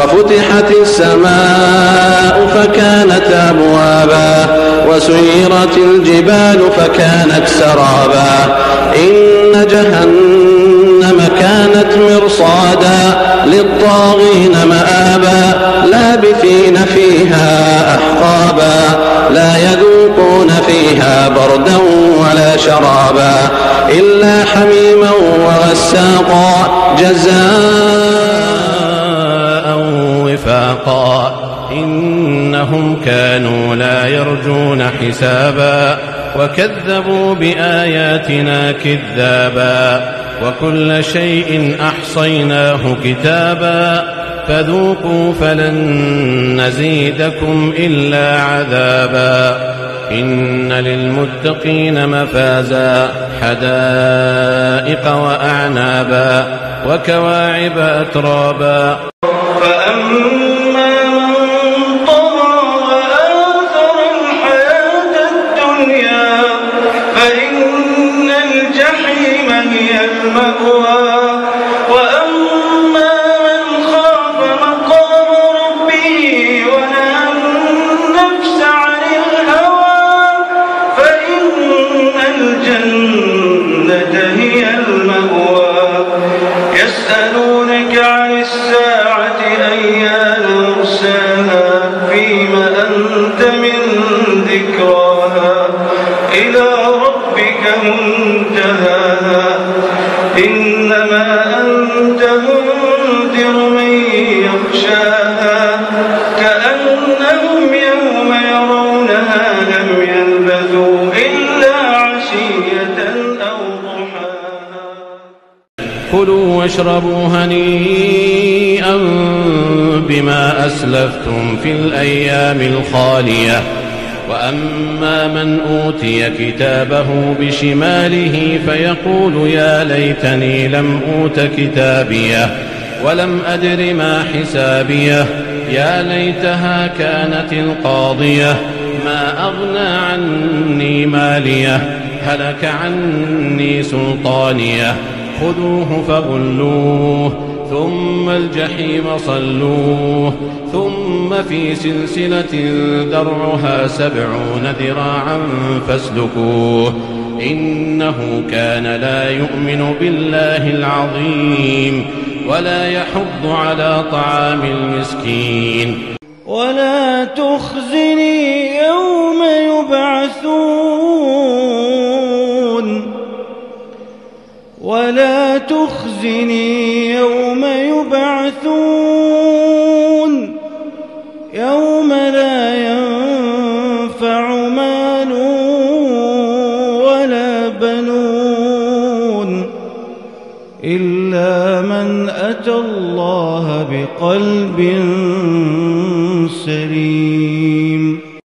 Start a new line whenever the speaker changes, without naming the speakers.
وفتحت السماء فكانت أبوابا وسيرت الجبال فكانت سرابا إن جهنم كانت مرصادا للطاغين مآبا لابثين فيها أحقابا لا يذوقون فيها بردا ولا شرابا إلا حميما وغساقا جزاء وفاقا إنهم كانوا لا يرجون حسابا وكذبوا بآياتنا كذابا وكل شيء أحصيناه كتابا فذوقوا فلن نزيدكم إلا عذابا إن للمتقين مفازا حدائق وأعنابا وكواعب أترابا
فأما من طغى وآثر الحياة الدنيا فإن الجحيم هي المأوى وأما من خاف مقام ربه ونهى النفس عن الهوى فإن الجنة هي المأوى يسألونك عن الساعة أيان مرساها فيما أنت من ذكراها إلى ربك منتهاها إنما أنت منذر من يخشاها كأنهم يوم يرونها لم يلبثوا إلا عشية أو ضحاها
كلوا واشربوا هنيئا بما أسلفتم في الأيام الخالية وأما من أوتي كتابه بشماله فيقول يا ليتني لم أوت كتابيه ولم أدر ما حسابيه يا ليتها كانت القاضية ما أغنى عني ماليه هلك عني سلطانيه خذوه فغلوه ثم الجحيم صلوه ثم في سلسلة درعها 70 ذراعا فاسلكوه إنه كان لا يؤمن بالله العظيم ولا يحض على طعام المسكين
ولا تخزني يوم يبعثون ولا تخزني يوم يبعثون يوم لا ينفع مال ولا بنون إلا من أتى الله بقلب سليم